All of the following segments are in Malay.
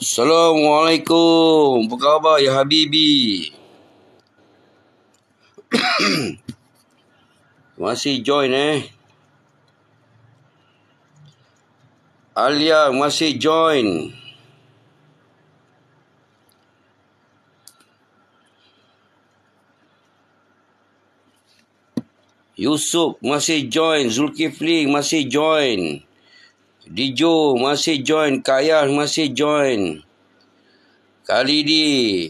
Assalamualaikum. Apa khabar ya Habibi? Masih join Alia masih join. Yusuf masih join. Zulkifli masih join. Dijo masih join. Kayah masih join. Khalidi,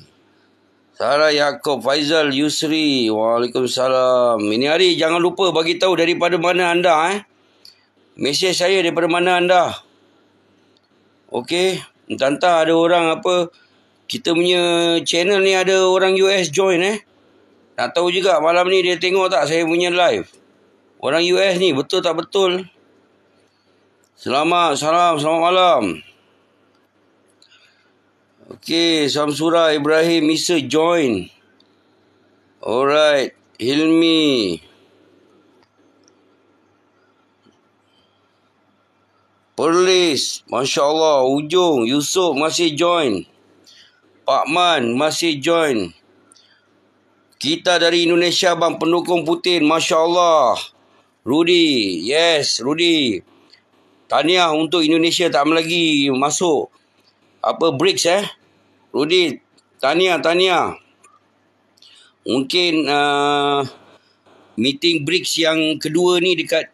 Sarah Yaakob, Faizal, Yusri. Waalaikumsalam. Ini hari jangan lupa bagi tahu daripada mana anda mesej saya daripada mana anda. Okey, entah ada orang apa, kita punya channel ni ada orang US join Nak tahu juga malam ni dia tengok tak saya punya live. Orang US ni betul tak betul? Selamat malam. Okey, Samsura Ibrahim Isa join. Alright, Hilmi. Perlis, Masya Allah. Ujung, Yusuf masih join. Pak Man masih join. Kita dari Indonesia bang, pendukung Putin. Masya Allah. Rudy, yes Rudy. Tahniah untuk Indonesia tak lagi masuk BRICS Rudy, tahniah. Mungkin meeting BRICS yang kedua ni dekat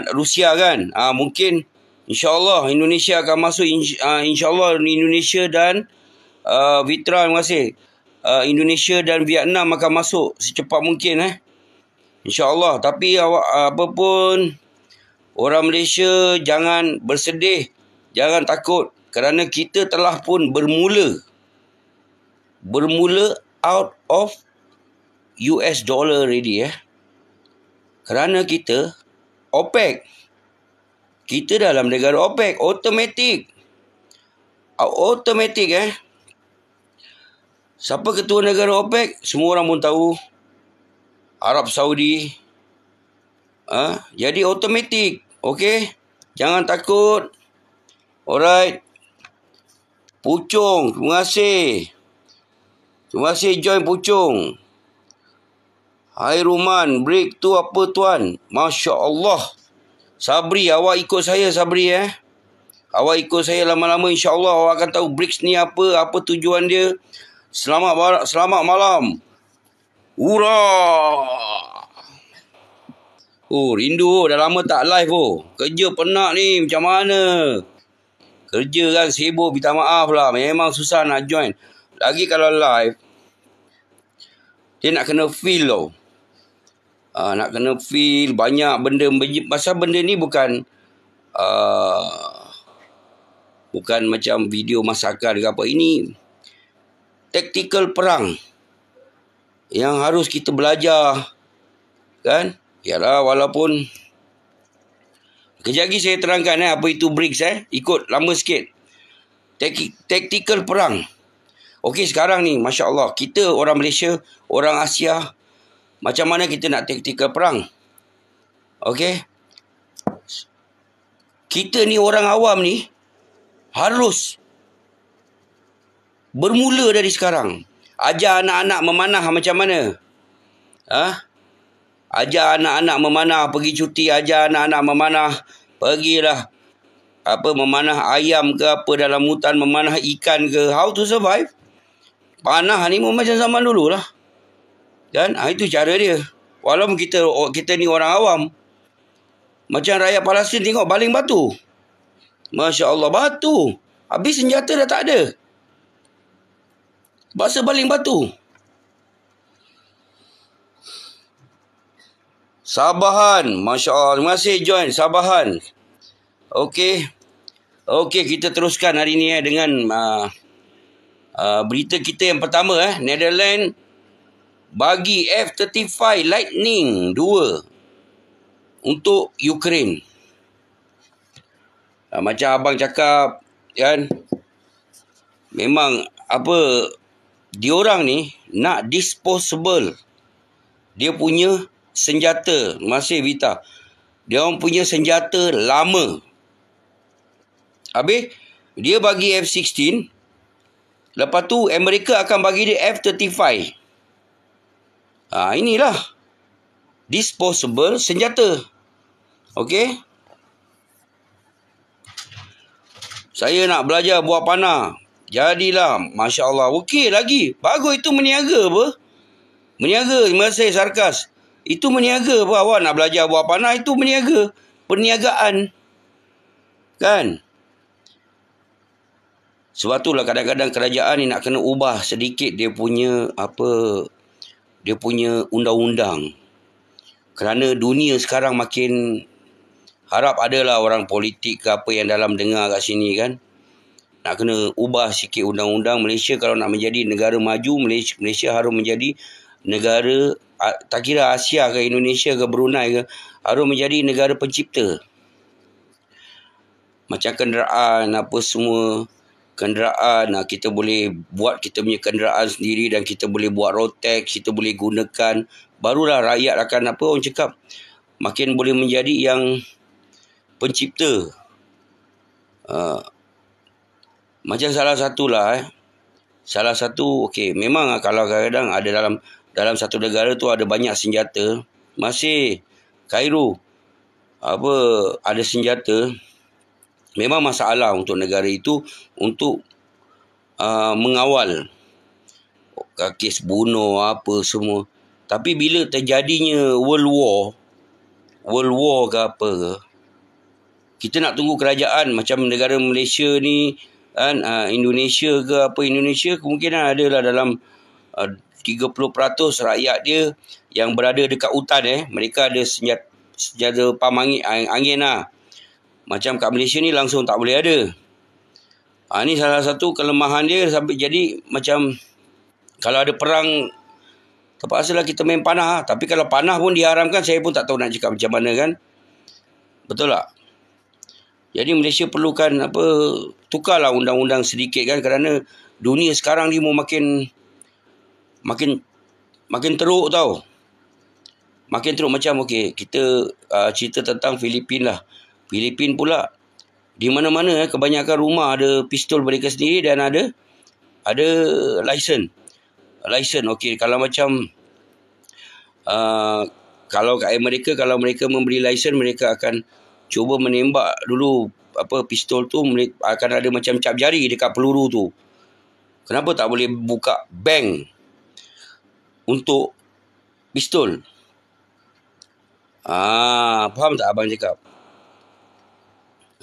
Rusia kan. Mungkin insyaAllah Indonesia akan masuk. InsyaAllah Indonesia dan Vitra masih Indonesia dan Vietnam akan masuk secepat mungkin InsyaAllah. Tapi apapun, orang Malaysia jangan bersedih, jangan takut, kerana kita telah pun bermula out of US dollar already kerana kita OPEC. Kita dalam negara OPEC, automatik Siapa ketua negara OPEC? Semua orang pun tahu, Arab Saudi. Jadi automatik. Okey, jangan takut. Alright. Pucung, terima kasih join Pucung. Hai Ruman, break tu apa tuan? Masya Allah. Sabri, awak ikut saya Sabri Awak ikut saya lama-lama, insya-Allah awak akan tahu BRICS ni apa tujuan dia. Selamat malam. Hurrah. Rindu dah lama tak live Kerja penat ni macam mana? Kerja kan sibuk, minta maaf lah. Memang susah nak join. Lagi kalau live, dia nak kena feel nak kena feel banyak benda. Pasal benda ni bukan macam video masakan ke apa. Ini taktikal perang yang harus kita belajar kan. Yalah, walaupun kejap lagi saya terangkan apa itu BRICS ikut lama sikit. Taktikal perang. Okey, sekarang ni Masya Allah, kita orang Malaysia, orang Asia, macam mana kita nak taktikal perang? Okey, kita ni orang awam ni harus bermula dari sekarang. Ajar anak-anak memanah macam mana? Ajar anak-anak memanah, pergi cuti, ajar anak-anak memanah. Pergilah memanah ayam ke apa dalam hutan, memanah ikan ke. How to survive? Panah ni macam zaman dulu lah. Kan? Itu cara dia. Walaupun kita ni orang awam. Macam rakyat Palestin tengok baling batu. Masya Allah, batu. Habis senjata dah tak ada. Bahasa baling batu. Sabahan. Masya Allah. Terima kasih join. Sabahan. Okey, kita teruskan hari ni dengan berita kita yang pertama. Netherlands bagi F-35 Lightning 2 untuk Ukraine. Macam abang cakap kan, memang diorang ni nak disposable. Dia punya senjata, masih Vita, dia orang punya senjata lama. Habis dia bagi F-16. Lepas tu Amerika akan bagi dia F-35. Inilah disposable senjata. Okey. Saya nak belajar buat panah. Jadilah, Masya Allah. Okey lagi. Bagus, itu meniaga apa? Meniaga, terima kasih Sarkas. Itu meniaga apa? Awak nak belajar buat panah, itu meniaga. Perniagaan. Kan? Sebab itulah kadang-kadang kerajaan ni nak kena ubah sedikit dia punya dia punya undang-undang. Kerana dunia sekarang makin, harap adalah orang politik ke apa yang dalam dengar kat sini kan. Nak kena ubah sikit undang-undang. Malaysia kalau nak menjadi negara maju, Malaysia harus menjadi negara, tak kira Asia ke Indonesia ke Brunei ke, harus menjadi negara pencipta. Macam kenderaan apa semua. Kenderaan, kita boleh buat kita punya kenderaan sendiri dan kita boleh buat road tax, kita boleh gunakan. Barulah rakyat akan orang cakap, makin boleh menjadi yang pencipta. Macam salah satulah salah satu, okey, memang kalau kadang-kadang ada dalam satu negara tu ada banyak senjata, masih Cairo ada senjata. Memang masalah untuk negara itu untuk mengawal kes bunuh apa semua. Tapi bila terjadinya world war ke apa ke, kita nak tunggu kerajaan macam negara Malaysia ni kan, Indonesia ke apa, Indonesia kemungkinan adalah dalam 30% rakyat dia yang berada dekat hutan mereka ada senjata pam angin lah. Macam kat Malaysia ni langsung tak boleh ada. Ni salah satu kelemahan dia, sampai jadi macam kalau ada perang terpaksalah kita main panah. Tapi kalau panah pun diharamkan, saya pun tak tahu nak cakap macam mana kan. Betul tak? Jadi Malaysia perlukan tukarlah undang-undang sedikit kan, kerana dunia sekarang ni mau makin teruk tau. Makin teruk. Macam kita cerita tentang Filipin lah. Filipin pula di mana-mana kebanyakan rumah ada pistol mereka sendiri dan ada lesen. Okey, kalau macam kalau kat Amerika, kalau mereka memberi lesen, mereka akan cuba menembak dulu pistol tu, akan ada macam cap jari dekat peluru tu. Kenapa tak boleh buka bank untuk pistol? Faham tak abang cakap?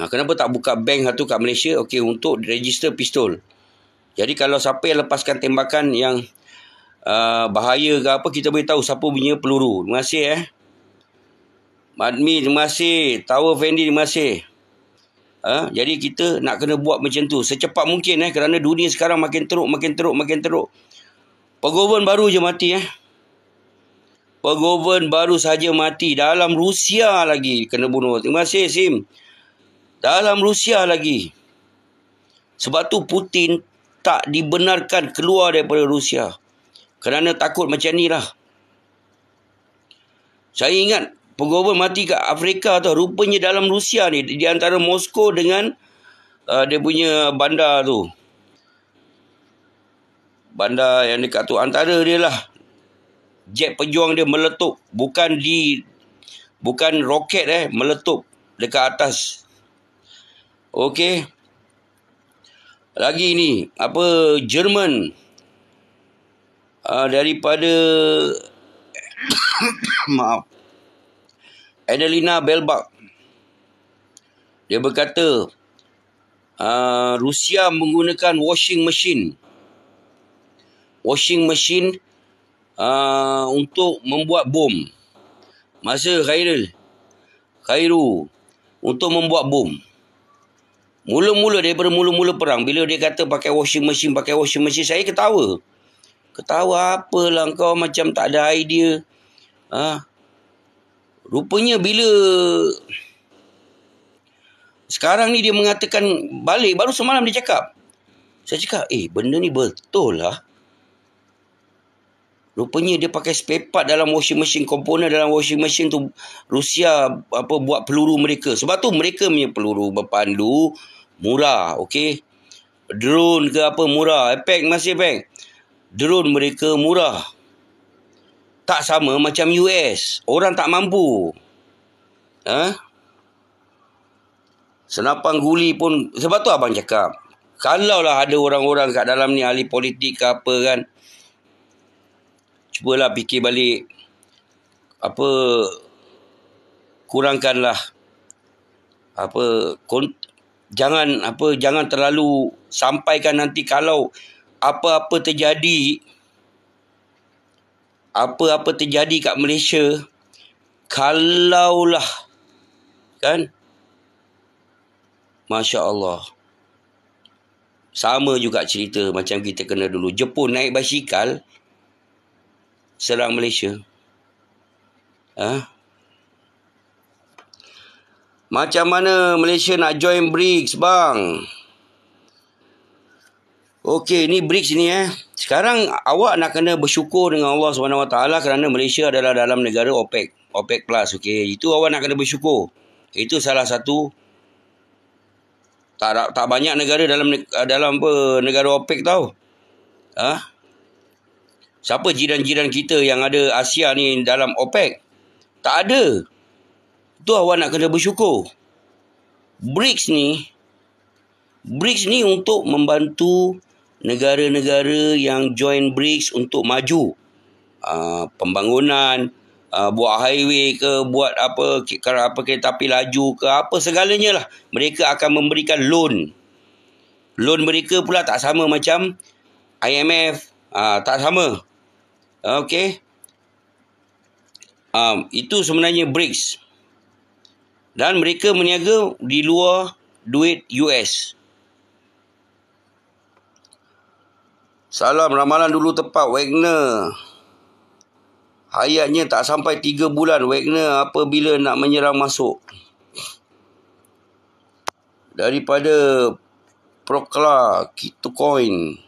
Kenapa tak buka bank satu kat Malaysia? Okey, untuk register pistol. Jadi kalau siapa yang lepaskan tembakan yang bahaya ke apa, kita boleh tahu siapa punya peluru. Terima kasih Madmi, terima kasih. Tower Fendi, terima kasih. Jadi kita nak kena buat macam tu secepat mungkin kerana dunia sekarang makin teruk. Pengorban baru je mati Pengorban baru saja mati. Dalam Rusia lagi kena bunuh. Terima kasih Sim. Dalam Rusia lagi. Sebab tu Putin tak dibenarkan keluar daripada Rusia. Kerana takut macam ni lah. Saya ingat pengorban mati kat Afrika tu. Rupanya dalam Rusia ni. Di antara Moskow dengan dia punya bandar tu. Bandar yang dekat tu. Antara dia lah. Jet pejuang dia meletup. Bukan roket meletup dekat atas. Okey. Lagi ni. Jerman. Daripada maaf. Annalena Baerbock. Dia berkata Rusia menggunakan washing machine untuk membuat bom. Masa Cairo untuk membuat bom. Daripada mula-mula perang, bila dia kata pakai washing machine, saya ketawa. Ketawa apalah kau, macam tak ada idea. Rupanya bila sekarang ni dia mengatakan balik, baru semalam dia cakap. Saya cakap, benda ni betul lah. Rupanya dia pakai spare part dalam washing machine, komponen dalam washing machine tu Rusia buat peluru mereka. Sebab tu mereka punya peluru berpandu, Murah, okey. Drone ke apa murah. Efek masih efek. Drone mereka murah. Tak sama macam US. Orang tak mampu. Senapan guli pun. Sebab tu abang cakap, kalaulah ada orang-orang kat dalam ni ahli politik ke apa kan, cubalah fikir balik. Kurangkanlah jangan terlalu sampaikan nanti kalau apa-apa terjadi kat Malaysia, kalaulah kan, Masya Allah, sama juga cerita macam kita kena dulu. Jepun naik basikal serang Malaysia. Macam mana Malaysia nak join BRICS, bang? Okey, ni BRICS ni sekarang awak nak kena bersyukur dengan Allah SWT kerana Malaysia adalah dalam negara OPEC Plus. Okey, itu awak nak kena bersyukur. Itu salah satu. Tak banyak negara dalam negara OPEC tau. Siapa jiran-jiran kita yang ada Asia ni dalam OPEC? Tak ada. Tu awak nak kena bersyukur. BRICS ni untuk membantu negara-negara yang join BRICS untuk maju. Pembangunan, buat highway ke, buat kereta api laju ke, apa segalanya lah. Mereka akan memberikan loan. Loan mereka pula tak sama macam IMF. Tak sama. Okey. Itu sebenarnya BRICS. Dan mereka meniaga di luar duit US. Salam, ramalan dulu tepat. Wagner hayatnya tak sampai 3 bulan. Wagner apabila nak menyerang masuk. Daripada Prokla, Kitocoin.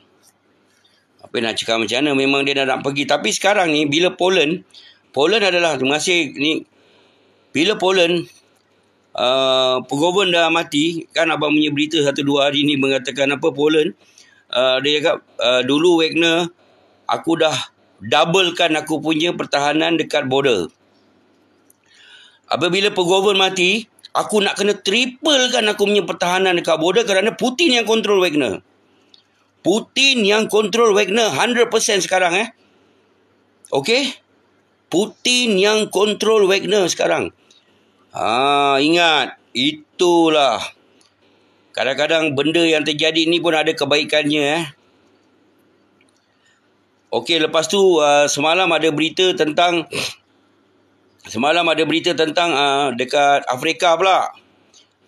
Apa nak cakap macam mana? Memang dia dah nak pergi. Tapi sekarang ni, bila Poland adalah, bila Poland, penggoven dah mati. Kan abang punya berita 1-2 hari ni mengatakan Poland, dia cakap, dulu Wagner, aku dah doublekan aku punya pertahanan dekat border. Apabila penggoven mati, aku nak kena triplekan aku punya pertahanan dekat border kerana Putin yang kontrol Wagner. Putin yang kontrol Wagner 100% sekarang. Okey? Putin yang kontrol Wagner sekarang. Ingat, itulah. Kadang-kadang benda yang terjadi ni pun ada kebaikannya. Okey, lepas tu semalam ada berita tentang dekat Afrika pula.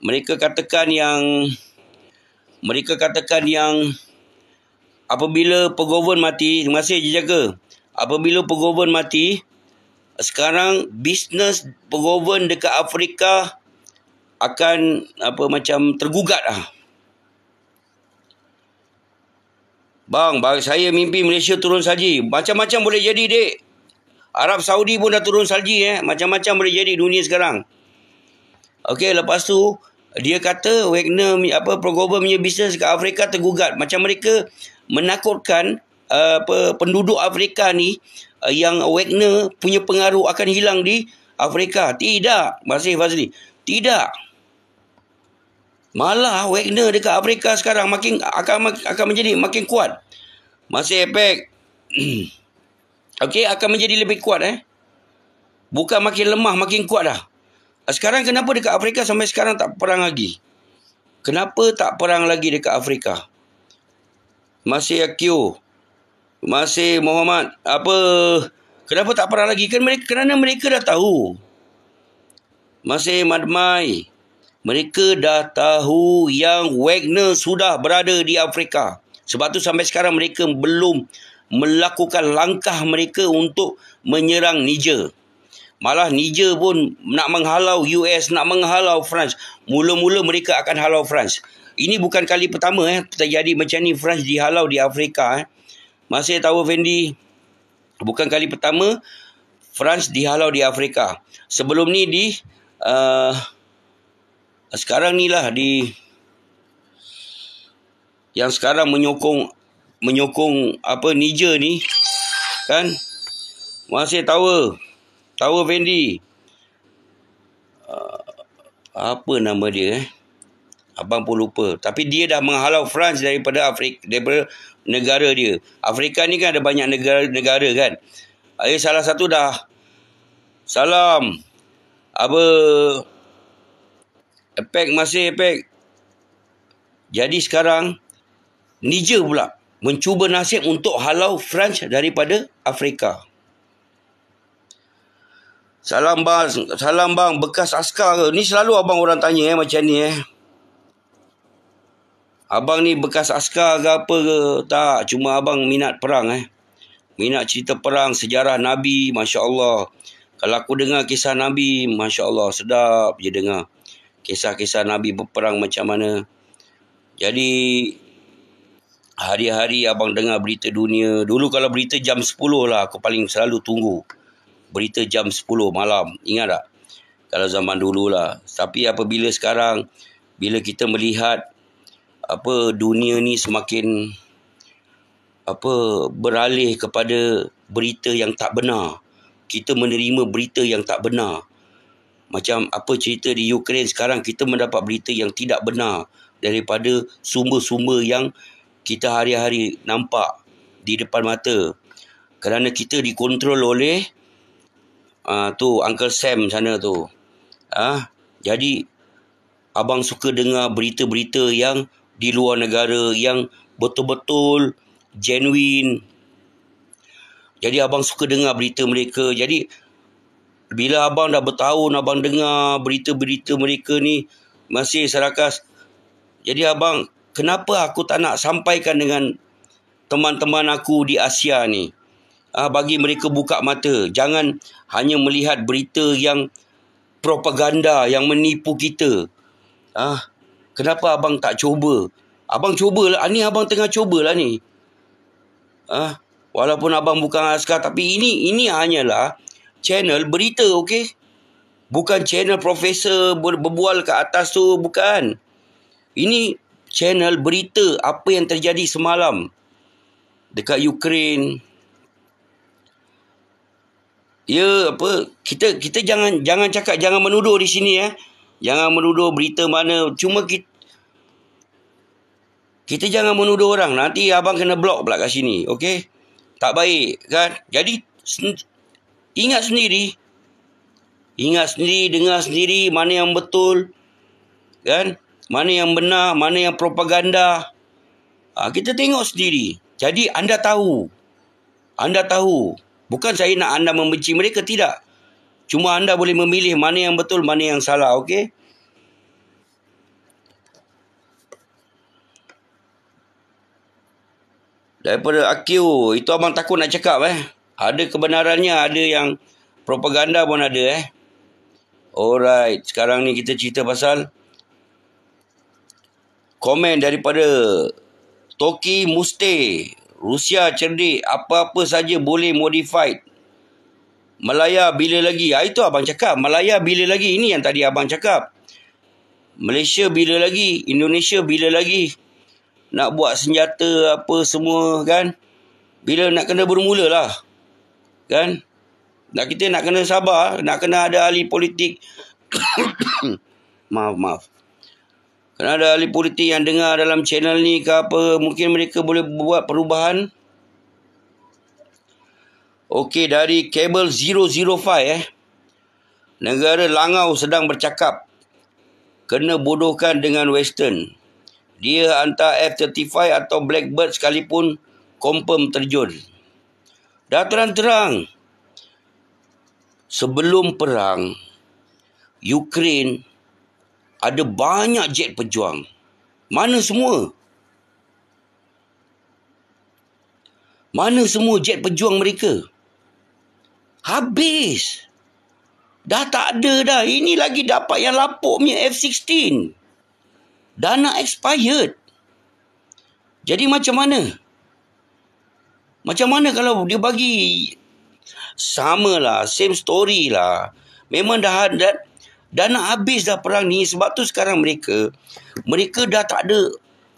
Mereka katakan yang apabila penggoven mati, masih je jaga. Apabila penggoven mati, sekarang bisnes penggoven dekat Afrika akan macam tergugat lah. Bang, saya mimpi Malaysia turun salji. Macam-macam boleh jadi, dek. Arab Saudi pun dah turun salji. Macam-macam boleh jadi dunia sekarang. Okey, lepas tu dia kata Wagner penggoven punya bisnes dekat Afrika tergugat. Macam mereka menakutkan penduduk Afrika ni yang Wagner punya pengaruh akan hilang di Afrika. Tidak, Masih Fazli. Tidak. Malah Wagner dekat Afrika sekarang akan menjadi makin kuat. Masih efek. Okey, akan menjadi lebih kuat. Bukan makin lemah, makin kuat dah. Sekarang kenapa dekat Afrika sampai sekarang tak perang lagi? Kenapa tak perang lagi dekat Afrika? Masih Akio, masih Muhammad, kenapa tak perang lagi? Kerana mereka dah tahu. Masih Madmai, mereka dah tahu yang Wagner sudah berada di Afrika. Sebab tu sampai sekarang mereka belum melakukan langkah mereka untuk menyerang Niger. Malah Niger pun nak menghalau US, nak menghalau France. Mula-mula mereka akan halau France. Ini bukan kali pertama terjadi macam ni, France dihalau di Afrika. Masih tahu Fendi? Bukan kali pertama France dihalau di Afrika. Sebelum ni sekarang ni lah yang sekarang menyokong apa Niger ni, kan? Masih Tower Fendi. Apa nama dia Abang pun lupa. Tapi dia dah menghalau France daripada negara dia. Afrika ni kan ada banyak negara kan. Salah satu dah salam. APEC. Jadi sekarang Niger pula mencuba nasib untuk halau France daripada Afrika. Salam bang, bekas askar ke? Ni selalu abang orang tanya macam ni Abang ni bekas askar ke apa ke? Tak, cuma abang minat perang Minat cerita perang, sejarah Nabi, Masya Allah. Kalau aku dengar kisah Nabi, Masya Allah, sedap je dengar. Kisah-kisah Nabi berperang macam mana. Jadi, hari-hari abang dengar berita dunia. Dulu kalau berita jam 10 lah, aku paling selalu tunggu. Berita jam 10 malam. Ingat tak? Kalau zaman dulu lah. Tapi apabila sekarang, bila kita melihat dunia ni semakin beralih kepada berita yang tak benar. Kita menerima berita yang tak benar. Macam apa cerita di Ukraine sekarang, kita mendapat berita yang tidak benar daripada sumber-sumber yang kita hari-hari nampak di depan mata. Kerana kita dikontrol oleh Uncle Sam sana tu. Jadi abang suka dengar berita-berita yang di luar negara yang betul-betul genuine. Jadi abang suka dengar berita mereka. Jadi bila abang dah bertahun abang dengar berita-berita mereka ni masih serakas. Jadi abang, kenapa aku tak nak sampaikan dengan teman-teman aku di Asia ni? Bagi mereka buka mata. Jangan hanya melihat berita yang propaganda yang menipu kita. Kenapa abang tak cuba? Abang cubalah. Ni abang tengah cubalah ni. Walaupun abang bukan askar, tapi ini hanyalah channel berita, okey? Bukan channel profesor berbual ke atas tu, bukan. Ini channel berita apa yang terjadi semalam dekat Ukraine. Kita jangan cakap, jangan menuduh di sini Jangan menuduh berita mana. Cuma kita jangan menuduh orang. Nanti abang kena blok pula kat sini. Okey? Tak baik kan? Jadi ingat sendiri, dengar sendiri mana yang betul, kan? Mana yang benar, mana yang propaganda. Kita tengok sendiri. Jadi anda tahu. Bukan saya nak anda membenci mereka, tidak. Cuma anda boleh memilih mana yang betul, mana yang salah, okey? Daripada Akio, itu abang takut nak cakap Ada kebenarannya, ada yang propaganda pun ada Alright, sekarang ni kita cerita pasal komen daripada Toki Muste. Rusia cerdik, apa-apa saja boleh modified. Malaya bila lagi? Itu abang cakap. Malaya bila lagi? Ini yang tadi abang cakap. Malaysia bila lagi? Indonesia bila lagi? Nak buat senjata apa semua kan? Bila nak kena bermula lah. Kan? Kita nak kena sabar. Nak kena ada ahli politik. Maaf. Kena ada ahli politik yang dengar dalam channel ni ke apa. Mungkin mereka boleh buat perubahan. Okey, dari kabel 005 negara Langau sedang bercakap. Kena bodohkan dengan Western. Dia hantar F-35 atau Blackbird sekalipun confirm terjun. Dah terang-terang. Sebelum perang, Ukraine ada banyak jet pejuang. Mana semua? Mana semua jet pejuang mereka? Habis. Dah tak ada dah. Ini lagi dapat yang lapuk punya F-16. Dah nak expired. Jadi macam mana? Macam mana kalau dia bagi sama lah, same story lah. Memang dah nak habis dah perang ni. Sebab tu sekarang mereka dah tak ada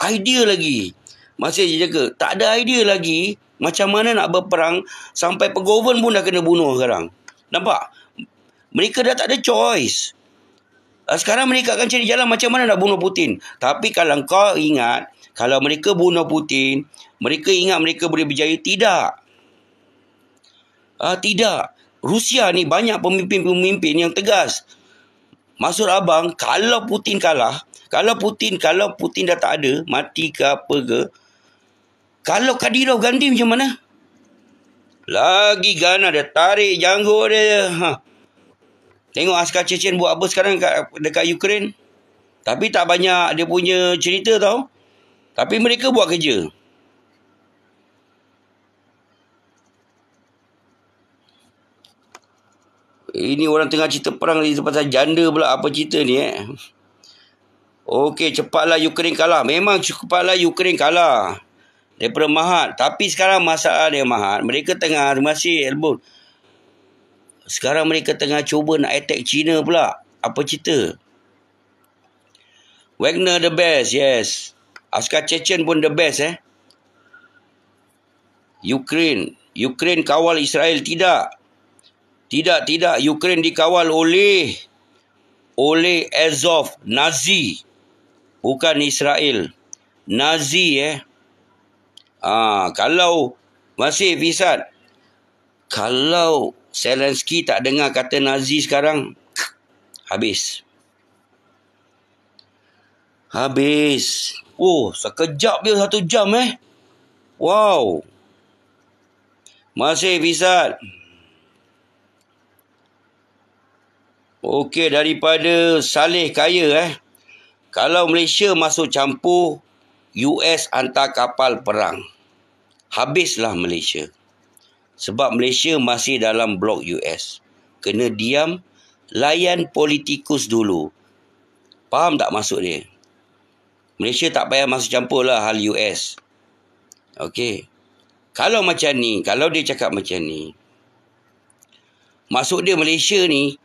idea lagi. Masih je jaga. Tak ada idea lagi macam mana nak berperang sampai Pegoven pun dah kena bunuh sekarang. Nampak? Mereka dah tak ada choice. Sekarang mereka akan cari jalan macam mana nak bunuh Putin. Tapi kalau kau ingat, kalau mereka bunuh Putin, mereka ingat mereka boleh berjaya. Tidak. Tidak. Rusia ni banyak pemimpin-pemimpin yang tegas. Maksud abang, kalau Putin kalah, kalau Putin dah tak ada, mati ke apa ke, kalau Kadyrov ganti macam mana? Lagi ganas dia tarik janggut dia. Tengok askar Chechen buat apa sekarang dekat Ukraine. Tapi tak banyak dia punya cerita tau. Tapi mereka buat kerja. Ini orang tengah cerita perang ni pasal janda pula. Apa cerita ni Okey, cepatlah Ukraine kalah. Memang cepatlah Ukraine kalah daripada Mahat. Tapi sekarang masalah dia Mahat, mereka tengah masih elbow. Sekarang mereka tengah cuba nak attack China pula. Apa cerita? Wagner the best, yes. Askar Chechen pun the best Ukraine kawal Israel. Tidak. Ukraine dikawal oleh Azov, Nazi. Bukan Israel. Nazi Kalau masih Fisad, kalau Zelensky tak dengar kata Nazi sekarang, habis. Sekejap dia 1 jam Wow. Masih Fisad. Okey, daripada Saleh Kaya kalau Malaysia masuk campur, US hantar kapal perang. Habislah Malaysia. Sebab Malaysia masih dalam blok US. Kena diam, layan politikus dulu. Faham tak maksud dia? Malaysia tak payah masuk campur lah hal US. Okey. Kalau macam ni, kalau dia cakap macam ni, maksud dia Malaysia ni,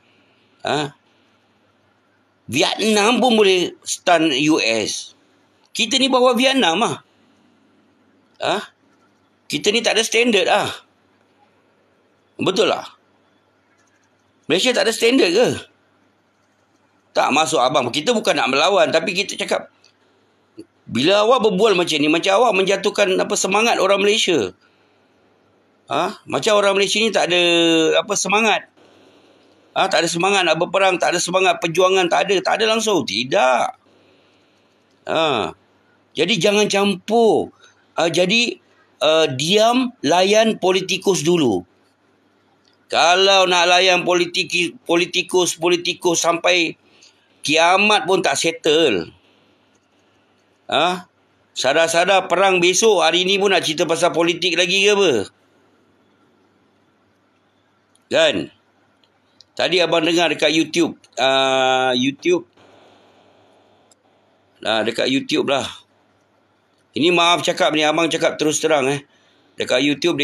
Vietnam pun boleh stun US. Kita ni bawa Vietnam Kita ni tak ada standard Betul lah. Malaysia tak ada standard ke? Tak masuk abang. Kita bukan nak melawan, tapi kita cakap, bila awak berbual macam ni, macam awak menjatuhkan semangat orang Malaysia. Macam orang Malaysia ni tak ada semangat. Tak ada semangat nak berperang, tak ada semangat perjuangan, tak ada langsung. Tidak. Jadi jangan campur. Diam, layan politikus dulu. Kalau nak layan politikus sampai kiamat pun tak settle. Sadar-sadar perang besok, hari ni pun nak cerita pasal politik lagi ke apa? Kan? Tadi abang dengar dekat YouTube. Dekat YouTube lah. Ini maaf cakap ni, abang cakap terus terang Dekat YouTube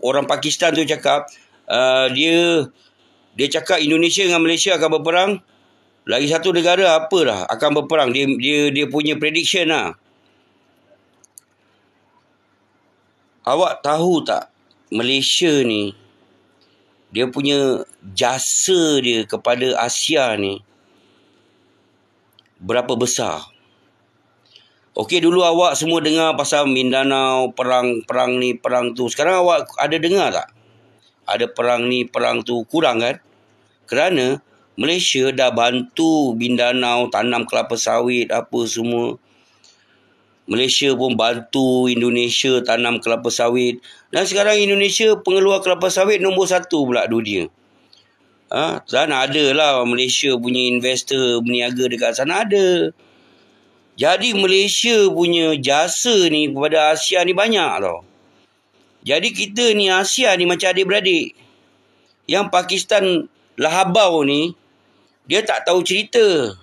orang Pakistan tu cakap, dia cakap Indonesia dengan Malaysia akan berperang. Lagi satu negara akan berperang. Dia punya prediction Awak tahu tak, Malaysia ni, dia punya jasa dia kepada Asia ni berapa besar? Okey, dulu awak semua dengar pasal Mindanao, perang ni, perang tu. Sekarang awak ada dengar tak? Ada perang ni, perang tu. Kurang kan? Kerana Malaysia dah bantu Mindanao tanam kelapa sawit, apa semua. Malaysia pun bantu Indonesia tanam kelapa sawit. Dan sekarang Indonesia pengeluar kelapa sawit nombor 1 pula dunia. Dan ada lah Malaysia punya investor berniaga dekat sana, ada. Jadi Malaysia punya jasa ni kepada Asia ni banyak tau. Jadi kita ni Asia ni macam adik-beradik. Yang Pakistan lahabau ni, dia tak tahu cerita.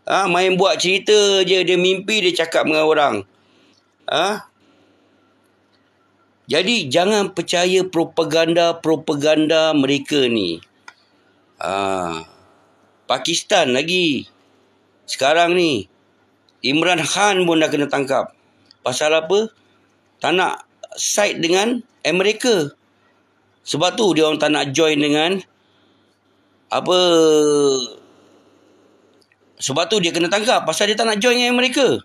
Main buat cerita je, dia mimpi dia cakap dengan orang. Jadi jangan percaya propaganda mereka ni. Pakistan lagi sekarang ni, Imran Khan pun dah kena tangkap. Pasal apa? Tak nak side dengan Amerika. Sebab tu dia orang tak nak join dengan apa. Sebab tu dia kena tangkap. Pasal dia tak nak join dengan Amerika.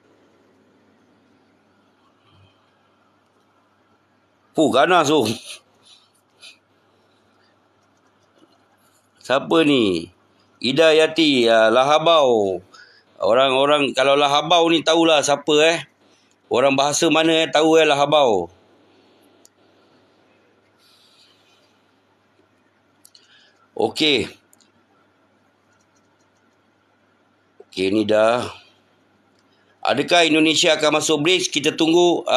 Ganas tu. Siapa ni? Ida Yati, Lahabau. Orang-orang kalau Lahabau ni tahulah siapa Orang bahasa mana tahu Lahabau. Okey. Okey, ni dah. Adakah Indonesia akan masuk BRICS? Kita tunggu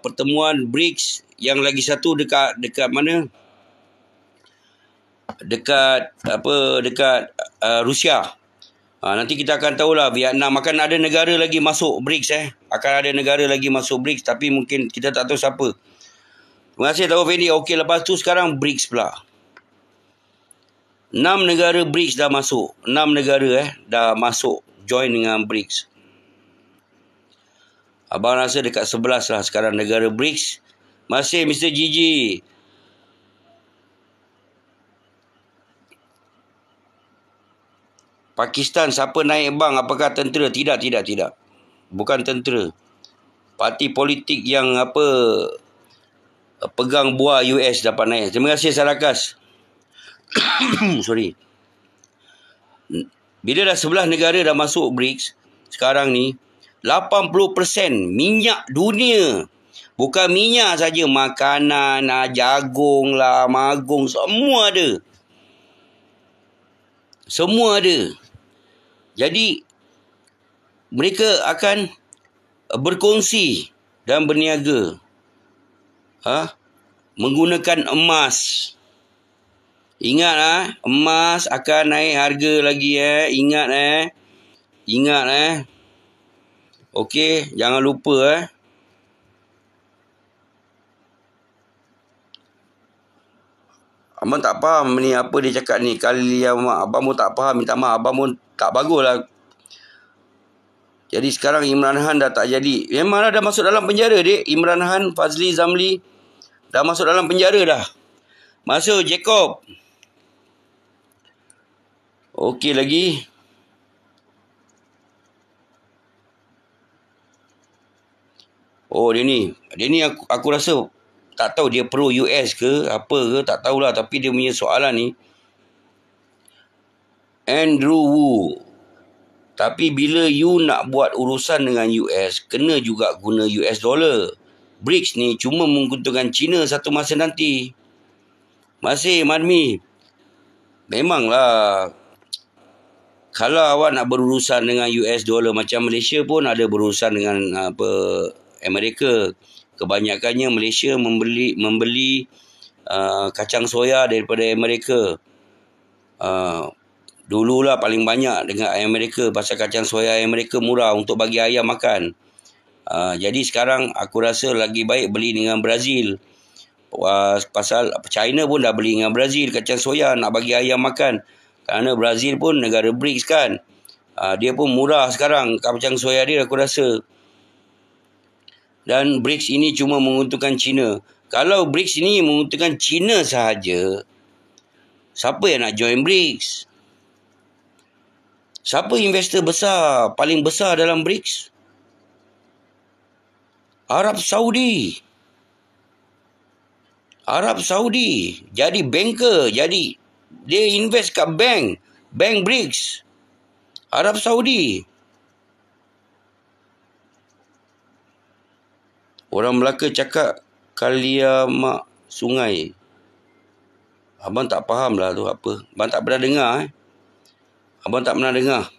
pertemuan BRICS yang lagi satu dekat mana? Dekat Rusia. Nanti kita akan tahulah Vietnam akan ada negara lagi masuk BRICS Akan ada negara lagi masuk BRICS tapi mungkin kita tak tahu siapa. Terima kasih tahu Fendi. Okey, lepas tu sekarang BRICS pula. 6 negara BRICS dah masuk. 6 negara dah masuk join dengan BRICS. Abang rasa dekat 11 lah sekarang negara BRICS. Masih Mr. Gigi. Pakistan siapa naik bang? Apakah tentera? Tidak. Bukan tentera. Parti politik yang pegang buah US dapat naik. Terima kasih Sarakas. Sorry. Bila dah 11 negara dah masuk BRICS sekarang ni, 80% minyak dunia. Bukan minyak saja, makanan, jagung lah, magung, semua ada. Semua ada. Jadi, mereka akan berkongsi dan berniaga. Menggunakan emas. Ingat emas akan naik harga lagi Ingat Okey, jangan lupa Abang tak faham ni apa dia cakap ni. Kali yang abang pun tak faham, minta maaf. Abang pun tak bagus lah. Jadi sekarang Imran Han dah tak jadi. Memang dah masuk dalam penjara Imran Han, Fazli Zamli dah masuk dalam penjara dah. Masuk Jacob. Okey lagi. Oh, dia ni aku rasa tak tahu dia pro US ke apa ke, tak tahulah, tapi dia punya soalan ni Andrew Wu. Tapi bila you nak buat urusan dengan US, kena juga guna US dollar. BRICS ni cuma menguntungkan China satu masa nanti. Masih Marmi. Memanglah kalau awak nak berurusan dengan US dollar, macam Malaysia pun ada berurusan dengan Amerika. Kebanyakannya Malaysia membeli kacang soya daripada Amerika. Dululah paling banyak dengan Amerika pasal kacang soya Amerika murah untuk bagi ayam makan. Jadi sekarang aku rasa lagi baik beli dengan Brazil. Pasal China pun dah beli dengan Brazil kacang soya nak bagi ayam makan. Kerana Brazil pun negara BRICS kan. Dia pun murah sekarang kacang soya dia aku rasa. Dan BRICS ini cuma menguntungkan China. Kalau BRICS ini menguntungkan China sahaja, siapa yang nak join BRICS? Siapa investor besar, paling besar dalam BRICS? Arab Saudi. Jadi banker. Jadi dia invest kat bank BRICS. Arab Saudi. Orang Melaka cakap Kalia Mak Sungai. Abang tak faham lah tu apa. Abang tak pernah dengar Abang tak pernah dengar.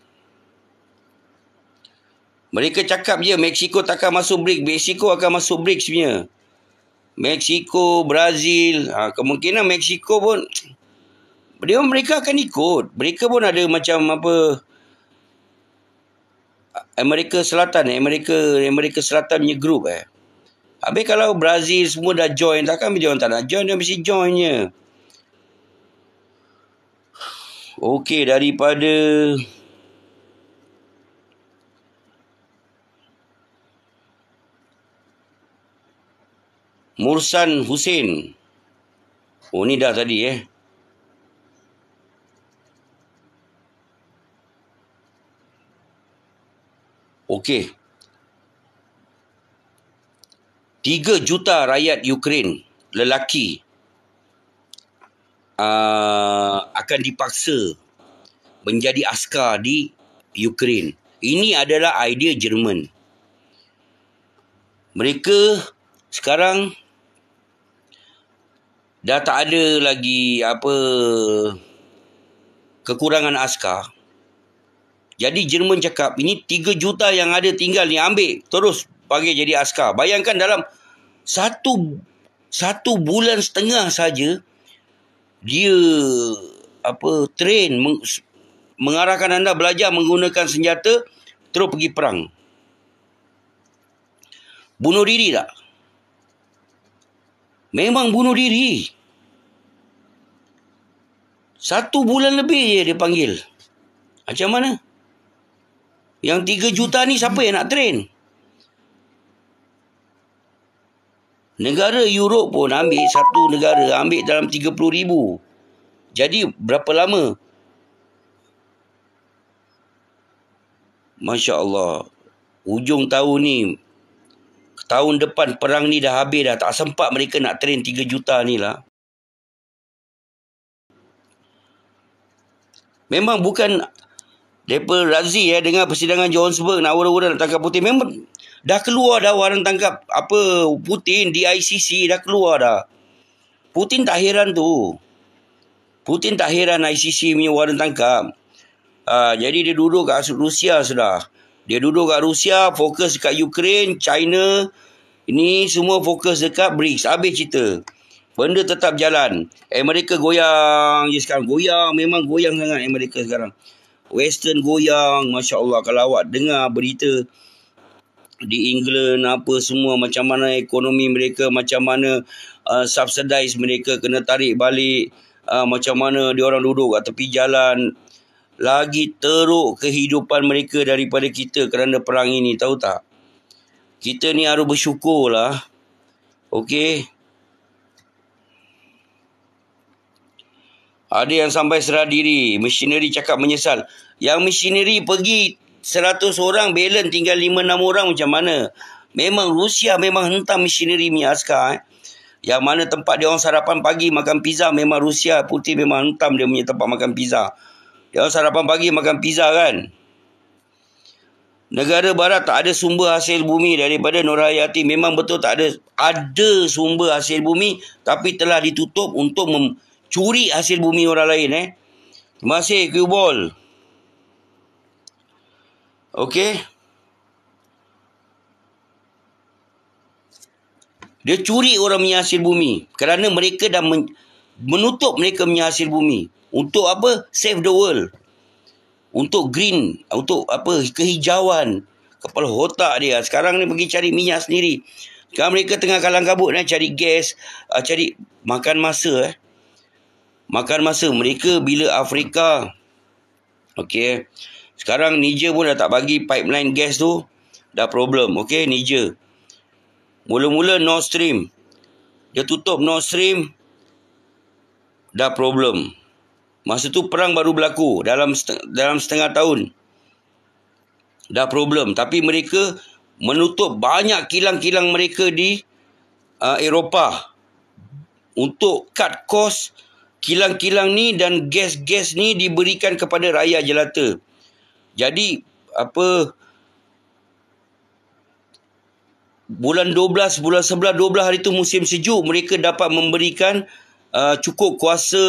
Mereka cakap je Mexico takkan masuk BRICS. Mexico akan masuk BRICS punya. Mexico, Brazil. Kemungkinan Mexico pun mereka akan ikut. Mereka pun ada macam Amerika Selatan Amerika Selatan punya group Habis kalau Brazil semua dah join, takkan dia orang tak nak join, dia mesti join je. Okey, daripada Mursan Hussein. Oh, ni dah tadi Okey. 3 juta rakyat Ukraine lelaki akan dipaksa menjadi askar di Ukraine. Ini adalah idea Jerman. Mereka sekarang dah tak ada lagi kekurangan askar. Jadi Jerman cakap, ini 3 juta yang ada tinggal ni, ambil terus bagi jadi askar. Bayangkan dalam satu bulan setengah saja dia train mengarahkan anda belajar menggunakan senjata, terus pergi perang. Bunuh diri tak? Memang bunuh diri. 1 bulan lebih je dia panggil. Macam mana? Yang 3 juta ni siapa yang nak train? Negara Europe pun ambil, satu negara ambil dalam 30,000. Jadi berapa lama? Masya Allah. Hujung tahun ni, tahun depan perang ni dah habis dah. Tak sempat mereka nak train 3 juta ni lah. Memang bukan Depa Razi dengar persidangan Johannesburg nak orang-orang nak tangkap Putin. Memang dah keluar dah waran tangkap Putin di ICC, dah keluar dah. Putin tak heran tu. Putin tak heran ICC punya waran tangkap. Jadi dia duduk kat Rusia sudah. Dia duduk kat Rusia, fokus dekat Ukraine, China. Ini semua fokus dekat BRICS. Habis cerita. Benda tetap jalan. Amerika goyang je sekarang. Goyang, memang goyang sangat Amerika sekarang. Western goyang, Masya Allah. Kalau awak dengar berita di England apa semua, macam mana ekonomi mereka, macam mana subsidize mereka kena tarik balik, macam mana diorang duduk kat tepi jalan. Lagi teruk kehidupan mereka daripada kita kerana perang ini, tahu tak? Kita ni harus bersyukur lah. Okey. Ada yang sampai serah diri. Missionary cakap menyesal. Yang missionary pergi 100 orang, balance tinggal 5-6 orang, macam mana? Memang Rusia memang hentam missionary punya askar. Yang mana tempat dia orang sarapan pagi makan pizza, memang Rusia Putin memang hentam dia punya tempat makan pizza. Dia orang sarapan pagi makan pizza kan. Negara barat tak ada sumber hasil bumi daripada Nur Hayati. Memang betul tak ada. Ada sumber hasil bumi, tapi telah ditutup untuk curi hasil bumi orang lain. Terima kasih Q-Ball. Okey. Dia curi orang punya hasil bumi kerana mereka dah menutup mereka punya hasil bumi. Untuk apa? Save the world. Untuk green, untuk kehijauan. Kepala otak dia. Sekarang ni pergi cari minyak sendiri. Sekarang mereka tengah kalang kabut cari gas, cari makan masa. Makan masa mereka bila Afrika. Okey. Sekarang Niger pun dah tak bagi pipeline gas tu. Dah problem. Okey, Niger. Mula-mula Nord Stream. Dia tutup Nord Stream. Dah problem. Masa tu perang baru berlaku dalam setengah tahun. Dah problem. Tapi mereka menutup banyak kilang-kilang mereka di Eropah. Untuk cut cost kilang-kilang ni dan gas-gas ni diberikan kepada rakyat jelata. Jadi bulan 12, bulan 11, 12 hari tu musim sejuk, mereka dapat memberikan cukup kuasa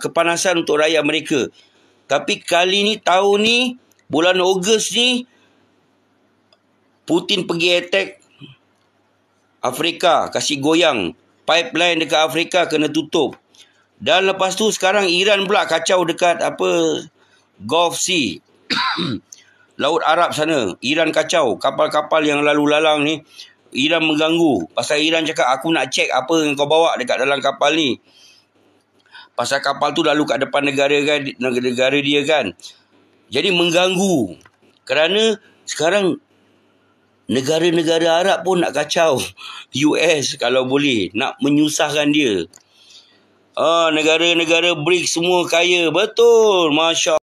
kepanasan untuk rakyat mereka. Tapi kali ni, tahun ni, bulan Ogos ni, Putin pergi attack Afrika, kasih goyang. Pipeline dekat Afrika kena tutup. Dan lepas tu sekarang Iran pula kacau dekat Gulf Sea. Laut Arab sana. Iran kacau. Kapal-kapal yang lalu lalang ni, Iran mengganggu. Pasal Iran cakap, aku nak cek apa yang kau bawa dekat dalam kapal ni. Pasal kapal tu lalu kat depan negara dia kan. Jadi mengganggu. Kerana sekarang Negara-negara Arab pun nak kacau US kalau boleh. Nak menyusahkan dia. Negara-negara BRICS semua kaya. Betul. Masya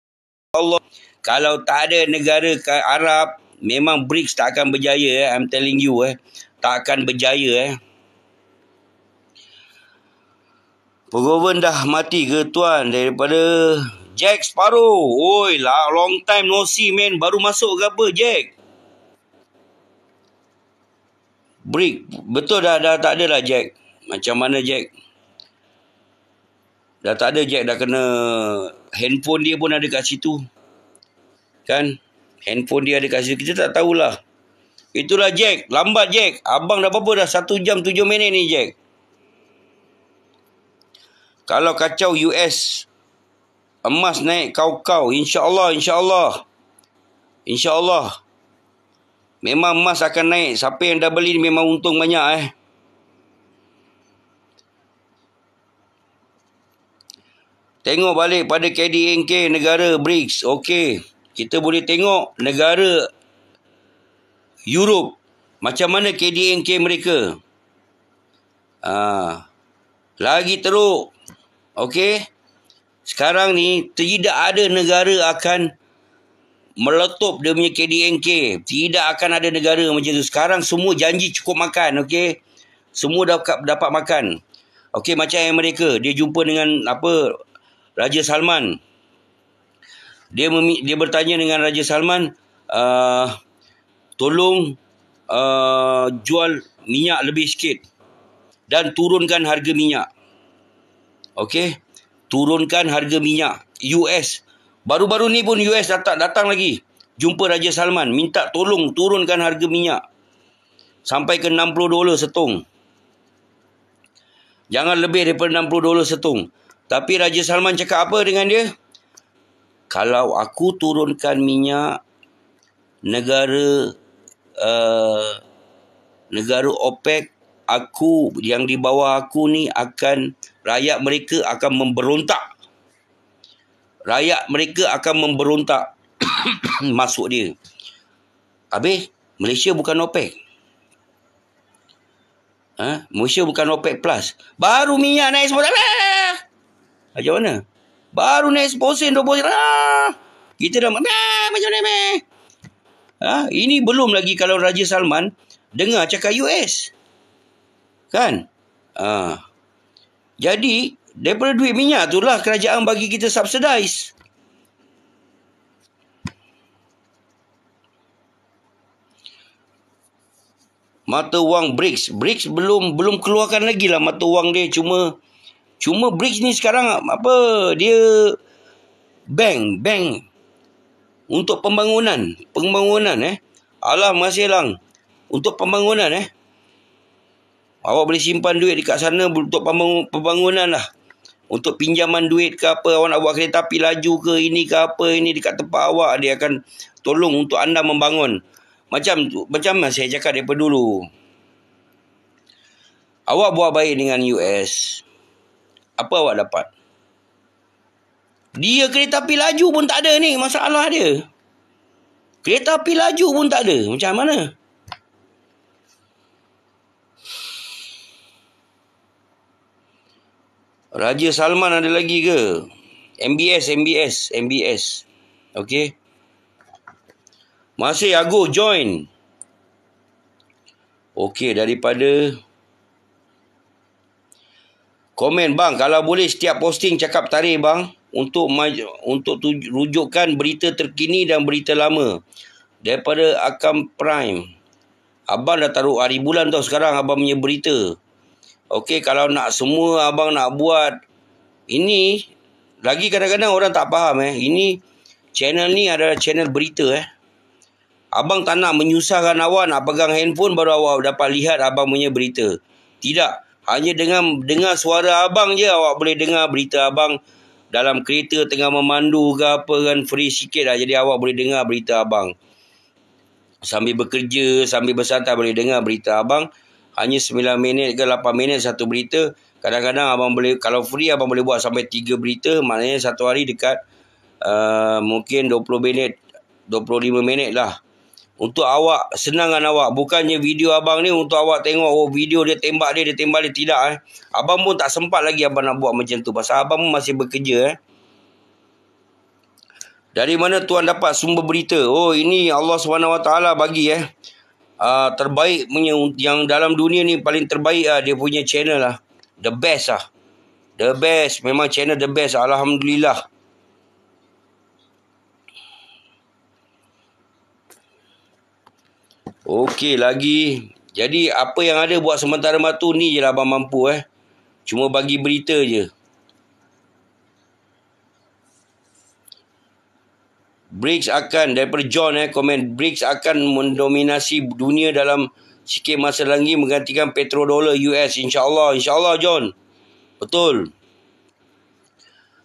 Allah. Kalau tak ada negara Arab, memang BRICS tak akan berjaya. I'm telling you. Tak akan berjaya. Pengoven dah mati ke tuan? Daripada Jack Sparrow. Oi lah, long time no see man. Baru masuk ke apa Jack? Brick. Betul dah tak ada lah Jack. Macam mana Jack? Dah tak ada Jack. Dah kena. Handphone dia pun ada kat situ. Kan? Handphone dia ada kat situ. Kita tak tahulah. Itulah Jack. Lambat Jack. Abang dah berapa dah? 1 jam 7 minit ni Jack. Kalau kacau US, emas naik kau-kau. InsyaAllah. InsyaAllah. Memang emas akan naik. Siapa yang dah beli ni memang untung banyak Tengok balik pada KDNK negara BRICS. Okey. Kita boleh tengok negara Europe. Macam mana KDNK mereka. Lagi teruk. Okey. Sekarang ni tidak ada negara akan meletup dia punya KDNK. Tidak akan ada negara macam tu. Sekarang semua janji cukup makan. Okey. Semua dapat makan. Okey, macam Amerika. Dia jumpa dengan Raja Salman. Dia bertanya dengan Raja Salman, tolong jual minyak lebih sikit dan turunkan harga minyak. Okey. Turunkan harga minyak. US. Baru-baru ni pun US datang lagi. Jumpa Raja Salman. Minta tolong turunkan harga minyak. Sampai ke $60 setong. Jangan lebih daripada $60 setong. Tapi Raja Salman cakap apa dengan dia? Kalau aku turunkan minyak, negara OPEC, aku yang di bawah aku ni rakyat mereka akan memberontak. Masuk dia. Habis, Malaysia bukan OPEC. Malaysia bukan OPEC plus. Baru minyak naik 10 dah. Macam mana? Baru naik 10 20 kita dah macam ni. Ini belum lagi kalau Raja Salman dengar cakap US. Kan? Jadi, daripada duit minyak tu lah kerajaan bagi kita subsidize. Mata wang BRICS. BRICS belum keluarkan lagi lah mata wang dia. Cuma BRICS ni sekarang dia bank untuk pembangunan. Alah, masih lang. Untuk pembangunan Awak boleh simpan duit dekat sana untuk pembangunan lah. Untuk pinjaman duit ke apa, awak nak buat kereta api laju ke, ini ke apa, ini dekat tempat awak, dia akan tolong untuk anda membangun. Macam saya cakap daripada dulu. Awak buat baik dengan US. Apa awak dapat? Dia kereta api laju pun tak ada ni, masalah dia. Kereta api laju pun tak ada. Macam mana? Raja Salman ada lagi ke? MBS. Okey. Masih Ago join. Okey, daripada komen bang, kalau boleh setiap posting cakap tarikh bang untuk rujukan berita terkini dan berita lama daripada Akam Prime. Abang dah taruh hari bulan tau sekarang abang punya berita. Okey, kalau nak semua abang nak buat ini, lagi kadang-kadang orang tak faham ini channel ni adalah channel berita Abang tak nak menyusahkan awak nak pegang handphone baru awak dapat lihat abang punya berita. Tidak. Hanya dengan dengar suara abang je awak boleh dengar berita abang. Dalam kereta tengah memandu ke apa kan, free sikit lah. Jadi awak boleh dengar berita abang. Sambil bekerja, sambil bersantai boleh dengar berita abang. Hanya 9 minit ke 8 minit satu berita. Kadang-kadang abang boleh, kalau free abang boleh buat sampai 3 berita. Maknanya satu hari dekat mungkin 20 minit, 25 minit lah. untuk awak, senangan awak. Bukannya video abang ni untuk awak tengok, oh video dia tembak dia tembak dia. Tidak Abang pun tak sempat lagi abang nak buat macam tu. Pasal abang pun masih bekerja Dari mana tuan dapat sumber berita? Oh, ini Allah SWT bagi terbaik punya, yang dalam dunia ni paling terbaik dia punya channel lah. The best lah. The best. Memang channel the best. Alhamdulillah. Okey lagi. Jadi apa yang ada buat sementara waktu ni je lah abang mampu Cuma bagi berita je. BRICS akan, daripada John komen, BRICS akan mendominasi dunia dalam sikit masa lagi menggantikan petrodolar US. InsyaAllah. InsyaAllah John. Betul.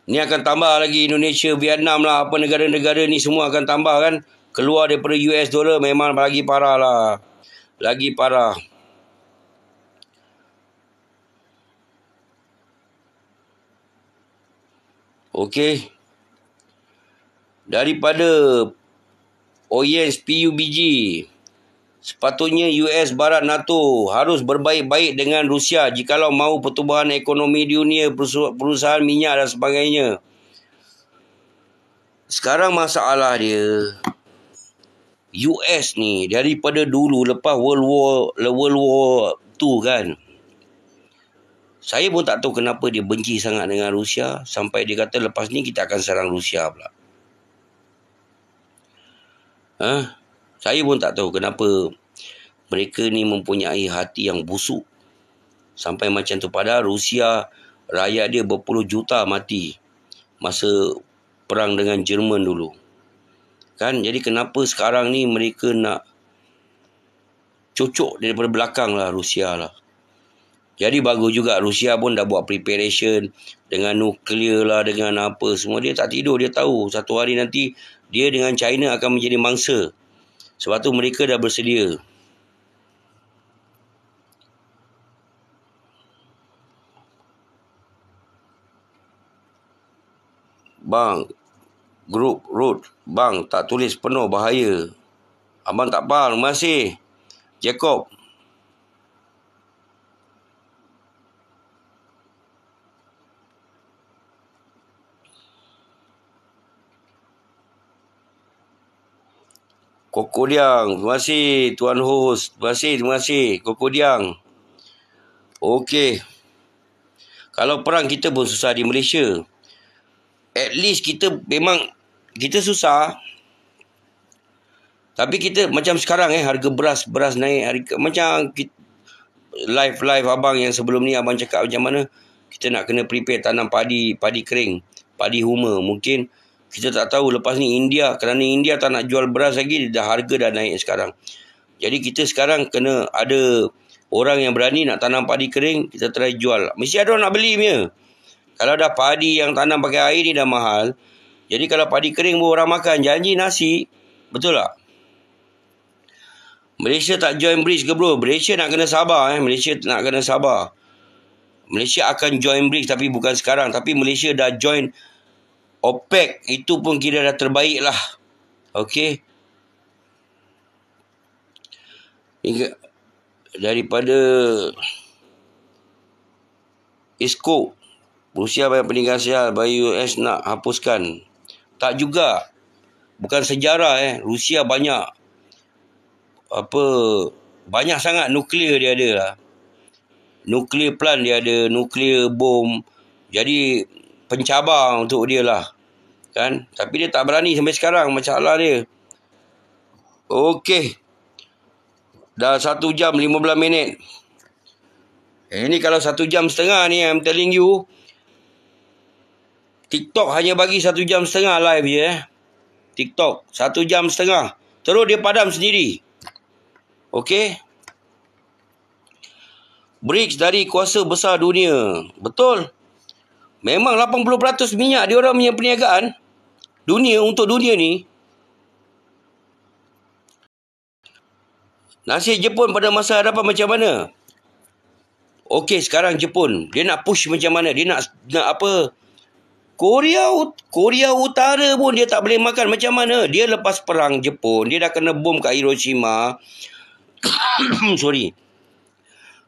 Ni akan tambah lagi Indonesia, Vietnam lah, apa negara-negara ni semua akan tambah kan. Keluar daripada US dollar memang lagi parah lah. Lagi parah. Okey. Daripada Oyens PUBG, sepatutnya US Barat NATO harus berbaik-baik dengan Rusia jikalau mahu pertumbuhan ekonomi dunia, perusahaan minyak dan sebagainya. Sekarang masalah dia, US ni daripada dulu lepas World War II kan, saya pun tak tahu kenapa dia benci sangat dengan Rusia sampai dia kata lepas ni kita akan serang Rusia pula. Saya pun tak tahu kenapa mereka ni mempunyai hati yang busuk sampai macam tu. Padahal Rusia, rakyat dia berpuluh juta mati masa perang dengan Jerman dulu. Kan? Jadi kenapa sekarang ni mereka nak cocok daripada belakang lah Rusia lah. Jadi bagus juga Rusia pun dah buat preparation dengan nuklear lah, dengan apa semua. Dia tak tidur, dia tahu satu hari nanti dia dengan China akan menjadi mangsa. Sebab tu mereka dah bersedia. Bang, grup road, bang tak tulis penuh bahaya. Abang tak faham. Terima kasih Jacob. Kokodiang, terima kasih tuan host. Terima kasih Kokodiang. Okey. Kalau perang kita pun susah di Malaysia. At least kita memang kita susah. Tapi kita macam sekarang harga beras naik, macam live abang yang sebelum ni abang cakap macam mana kita nak kena prepare tanam padi kering, padi huma. Mungkin kita tak tahu lepas ni India, kerana India tak nak jual beras lagi, harga dah naik sekarang. Jadi kita sekarang kena ada orang yang berani nak tanam padi kering, kita try jual. Mesti ada orang nak beli punya. Kalau dah padi yang tanam pakai air ni dah mahal. Jadi kalau padi kering pun orang makan, janji nasi. Betul tak? Malaysia tak join BRICS ke bro? Malaysia nak kena sabar. Malaysia nak kena sabar. Malaysia akan join BRICS tapi bukan sekarang. Tapi Malaysia dah join OPEC. Itu pun kira dah terbaik lah. Okey. Daripada ISKO, Rusia banyak peninggalan sejarah bagi US nak hapuskan. Tak juga. Bukan sejarah Rusia banyak banyak sangat nuklear dia ada lah. Nuklear plant dia ada, nuklear bom. Jadi pencabar untuk dia lah. Kan? Tapi dia tak berani sampai sekarang, masalah dia. Okey. Dah 1 jam 15 minit. Ini kalau 1 jam setengah ni, I'm telling you, TikTok hanya bagi 1 jam setengah live je TikTok 1 jam setengah. Terus dia padam sendiri. Okey. BRICS dari kuasa besar dunia. Betul. Memang 80% minyak dia orang punya perniagaan dunia untuk dunia ni. Nasib Jepun pada masa hadapan macam mana? Okey, sekarang Jepun dia nak push macam mana? Dia nak apa? Korea Utara pun dia tak boleh makan. Macam mana? Dia lepas perang Jepun, dia dah kena bom kat Hiroshima. Sorry.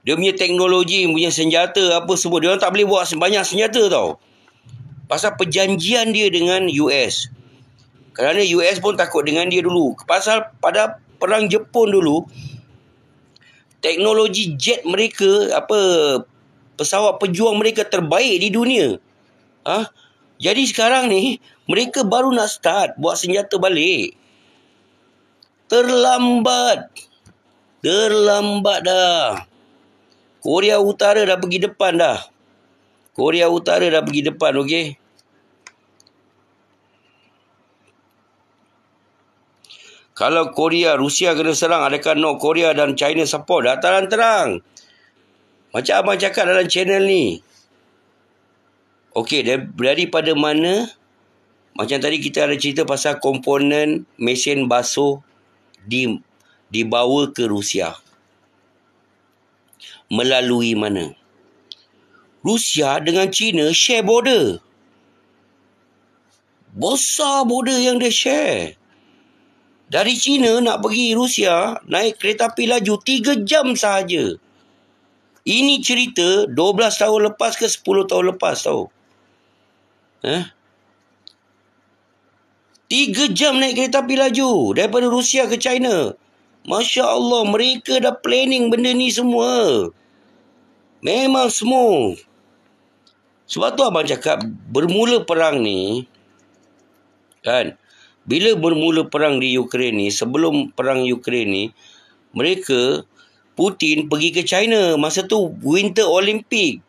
Dia punya teknologi, punya senjata apa semua, dia orang tak boleh buat banyak senjata tau. Pasal perjanjian dia dengan US. Kerana US pun takut dengan dia dulu. Pasal pada perang Jepun dulu, teknologi jet mereka, pesawat pejuang mereka terbaik di dunia. Jadi sekarang ni mereka baru nak start buat senjata balik. Terlambat dah. Korea Utara dah pergi depan dah. Okey. Kalau Rusia kena serang, adakah North Korea dan China support? Dah terang-terang. Macam abang cakap dalam channel ni. Okey, daripada mana? Macam tadi kita ada cerita pasal komponen mesin basuh dibawa ke Rusia. Melalui mana? Rusia dengan China share border. Besar border yang dia share. Dari China nak pergi Rusia, naik kereta api laju 3 jam sahaja. Ini cerita 12 tahun lepas ke 10 tahun lepas tau. 3 jam naik kereta api laju daripada Rusia ke China. Masya Allah, mereka dah planning benda ni semua. Memang smooth. Sebab tu abang cakap, bermula perang ni, kan, bila bermula perang di Ukraine ni, sebelum perang Ukraine ni, Putin pergi ke China. Masa tu Winter Olympic.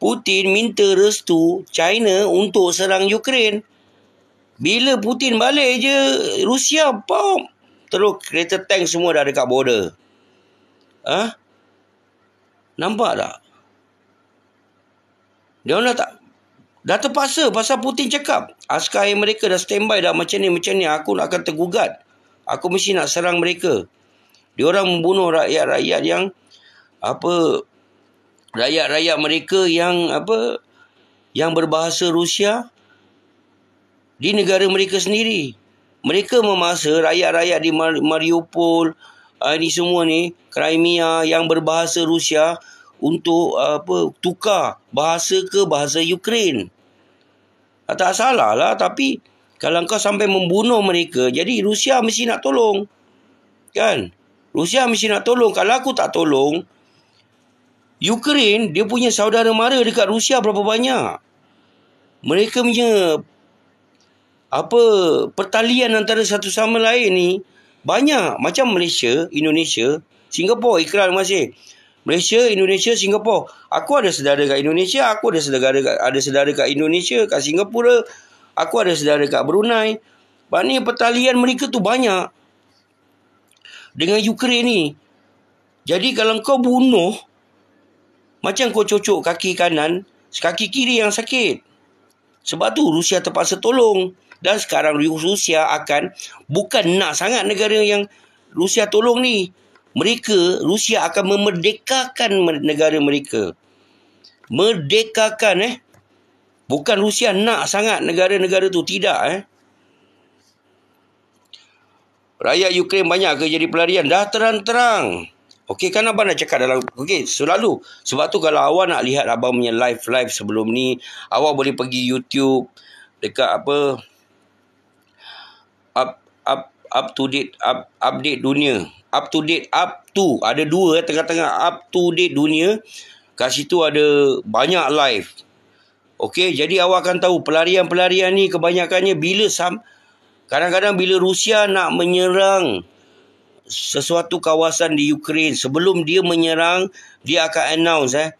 Putin minta restu China untuk serang Ukraine. Bila Putin balik je, Rusia pom, terus kereta tank semua dah dekat border. Nampak tak? Dia orang dah terpaksa. Pasal Putin cakap, askar mereka dah standby dah macam ni. Aku nak akan tergugat. Aku mesti nak serang mereka. Dia orang membunuh rakyat-rakyat yang rakyat-rakyat mereka yang berbahasa Rusia di negara mereka sendiri. Mereka memaksa rakyat-rakyat di Mariupol, ini semua ni, Crimea yang berbahasa Rusia untuk tukar bahasa ke bahasa Ukraine. Tak salah lah, tapi kalau kau sampai membunuh mereka, jadi Rusia mesti nak tolong. Kan? Rusia mesti nak tolong. Kalau aku tak tolong, Ukraine, dia punya saudara mara dekat Rusia berapa banyak. Mereka punya pertalian antara satu sama lain ni banyak. Macam Malaysia, Indonesia, Singapura, ikrar masih. Malaysia, Indonesia, Singapura. Aku ada saudara kat Indonesia, aku ada saudara kat Indonesia, kat Singapura, aku ada saudara kat Brunei. Maknanya pertalian mereka tu banyak dengan Ukraine ni. Jadi kalau kau bunuh, macam kau cocok kaki kanan, kaki kiri yang sakit. Sebab tu Rusia terpaksa tolong. Dan sekarang Rusia bukan nak sangat negara yang Rusia tolong ni. Rusia akan memerdekakan negara mereka. Merdekakan. Bukan Rusia nak sangat negara-negara tu. Tidak. Rakyat Ukraine banyak ke jadi pelarian? Dah terang-terang. Okey, kan abang nak cakap dalam... Okey, selalu. Sebab tu kalau awak nak lihat abang punya live sebelum ni, awak boleh pergi YouTube dekat up to date update dunia. Up to date, ada 2 tengah-tengah up to date dunia. Kat situ ada banyak live. Okey, jadi awak akan tahu pelarian-pelarian ni kebanyakannya kadang-kadang bila Rusia nak menyerang sesuatu kawasan di Ukraine, sebelum dia menyerang, dia akan announce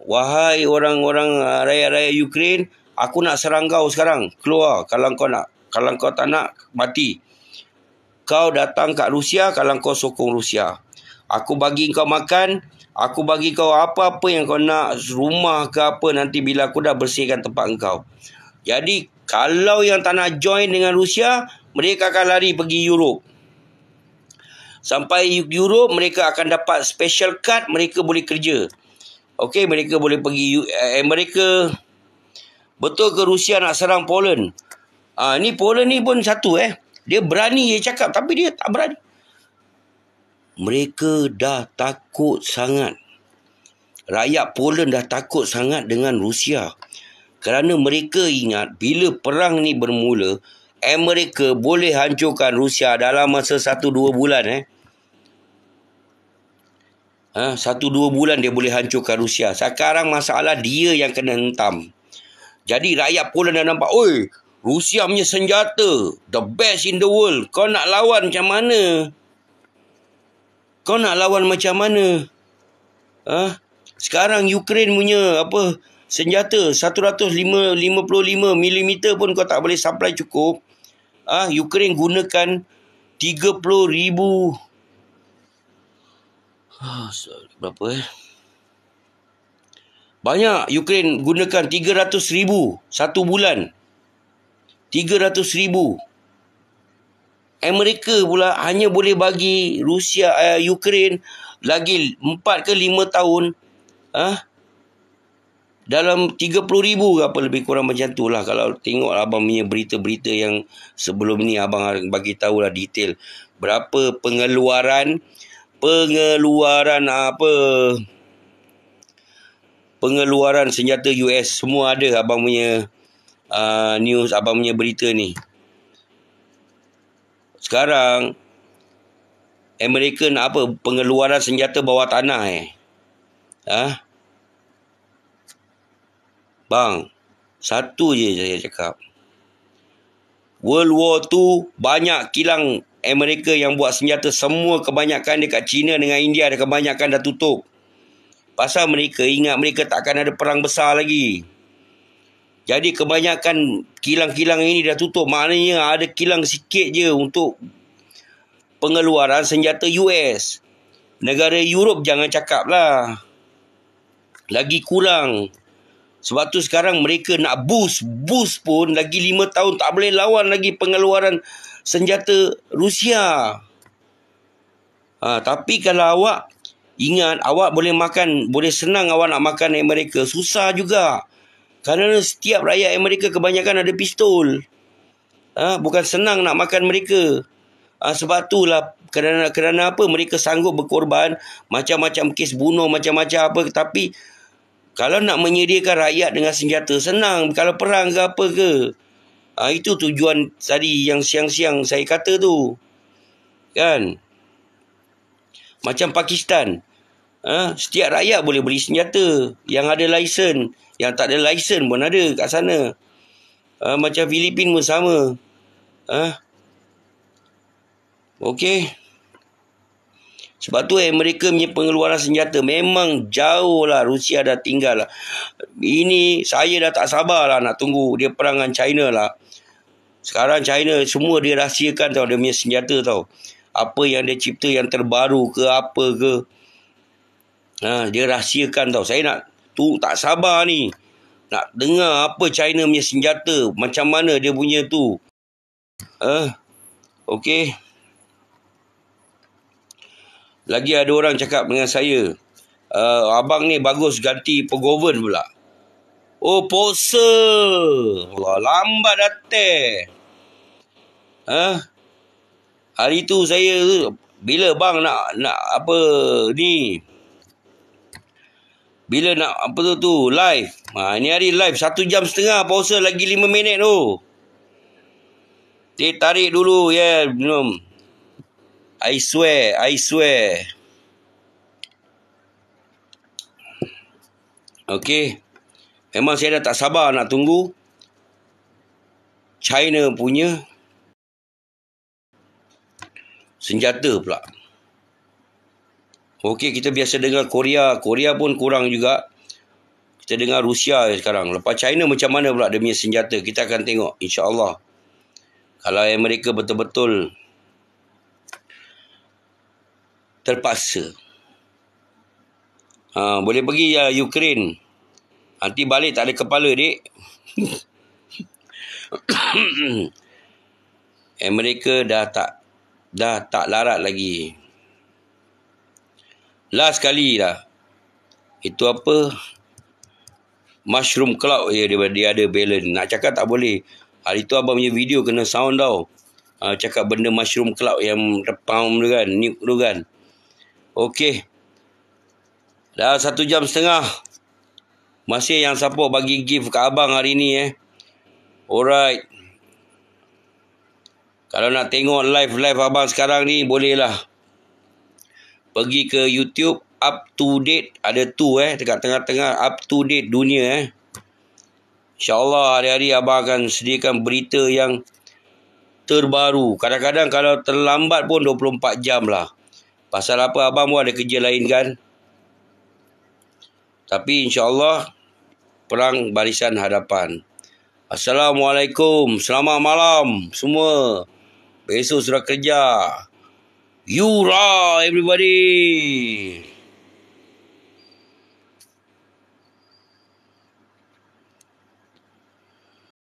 wahai orang-orang rakyat-rakyat Ukraine, aku nak serang kau sekarang. Keluar kalau kau tak nak mati. Kau datang kat Rusia kalau kau sokong Rusia. Aku bagi kau makan, aku bagi kau apa-apa yang kau nak, rumah ke apa, nanti bila aku dah bersihkan tempat kau. Jadi kalau yang tak nak join dengan Rusia, mereka akan lari pergi Europe. Sampai Europe, mereka akan dapat special card, mereka boleh kerja. Okey, mereka boleh pergi Amerika, Betul ke Rusia nak serang Poland? Ni Poland ni pun satu Dia berani dia cakap tapi dia tak berani. Mereka dah takut sangat. Rakyat Poland dah takut sangat dengan Rusia. Kerana mereka ingat bila perang ni bermula, Amerika boleh hancurkan Rusia dalam masa 1-2 bulan 1-2 bulan dia boleh hancurkan Rusia. Sekarang masalah dia yang kena hentam. Jadi rakyat Poland dah nampak, oi, Rusia punya senjata the best in the world. Kau nak lawan macam mana? Sekarang Ukraine punya senjata 155mm pun kau tak boleh supply cukup. Ukraine gunakan 30,000 berapa banyak. Ukraine gunakan 300,000 satu bulan. 300,000. Amerika pula hanya boleh bagi Ukraine lagi 4 ke 5 tahun dalam 30,000 ke apa, lebih kurang macam tu lah. Kalau tengok abang punya berita-berita yang sebelum ni, abang bagi tahulah detail berapa pengeluaran senjata US. Semua ada abang punya news, abang punya berita ni. Sekarang Amerika nak pengeluaran senjata bawah tanah Bang, satu je saya cakap. World War II banyak kilang Amerika yang buat senjata, semua kebanyakan dekat China dengan India, ada kebanyakan dah tutup. Pasal mereka ingat mereka takkan ada perang besar lagi. Jadi kebanyakan kilang-kilang ini dah tutup. Maknanya ada kilang sikit je untuk pengeluaran senjata US. Negara Europe jangan cakap lah, lagi kurang. Sebab tu sekarang mereka nak boost pun lagi 5 tahun tak boleh lawan lagi pengeluaran senjata Rusia. Tapi kalau awak ingat, awak boleh senang awak nak makan Amerika. Susah juga. Kerana setiap rakyat Amerika kebanyakan ada pistol. Bukan senang nak makan mereka. Sebab itulah kerana apa mereka sanggup berkorban macam-macam kes bunuh, macam-macam apa. Tapi kalau nak menyediakan rakyat dengan senjata, senang. Kalau perang ke apa ke. Itu tujuan tadi yang siang-siang saya kata tu. Kan? Macam Pakistan. Setiap rakyat boleh beli senjata. Yang ada lesen. Yang tak ada lesen pun ada kat sana. Macam Filipin pun sama. Okey. Sebab tu Amerika punya pengeluaran senjata memang jauh lah. Rusia dah tinggal lah. Ini saya dah tak sabar lah nak tunggu dia perang dengan China lah. Sekarang China semua dia rahsiakan tau, dia punya senjata tau. Apa yang dia cipta yang terbaru ke apa ke. Dia rahsiakan tau. Saya nak tak sabar ni nak dengar apa China punya senjata, macam mana dia punya tu. Okey. Lagi ada orang cakap dengan saya, abang ni bagus ganti pegoven pula. Oh, posa. Allah, lambat datang. Hari tu saya, bila bang nak apa ni? Bila nak apa tu live. Ni hari live 1 jam setengah, pausa lagi 5 minit tu. Dia tarik dulu minum. I swear. Okey. Memang saya dah tak sabar nak tunggu China punya senjata pula. Okey, kita biasa dengar Korea pun kurang juga. Kita dengar Rusia sekarang. Lepas China macam mana pula dia punya senjata, kita akan tengok insya-Allah. Kalau Amerika betul-betul terpaksa. Boleh pergi Ukraine. Nanti balik tak ada kepala, dek. Amerika dah tak larat lagi. Last kali lah. Itu apa? Mushroom Cloud. Dia ada balance. Nak cakap tak boleh. Hari tu abang punya video kena sound tau. Cakap benda Mushroom Cloud yang repam tu kan, nuke tu kan. Okey. Dah 1 jam setengah. Masih yang support bagi gift kat abang hari ni Alright. Kalau nak tengok live abang sekarang ni, bolehlah pergi ke YouTube Up to Date. Ada tu dekat tengah-tengah Up to Date dunia InsyaAllah hari-hari abang akan sediakan berita yang terbaru. Kadang-kadang kalau terlambat pun 24 jam lah. Pasal apa, abang pun ada kerja lain kan. Tapi insyaAllah perang barisan hadapan. Assalamualaikum. Selamat malam semua. Besok sudah kerja. Yura everybody.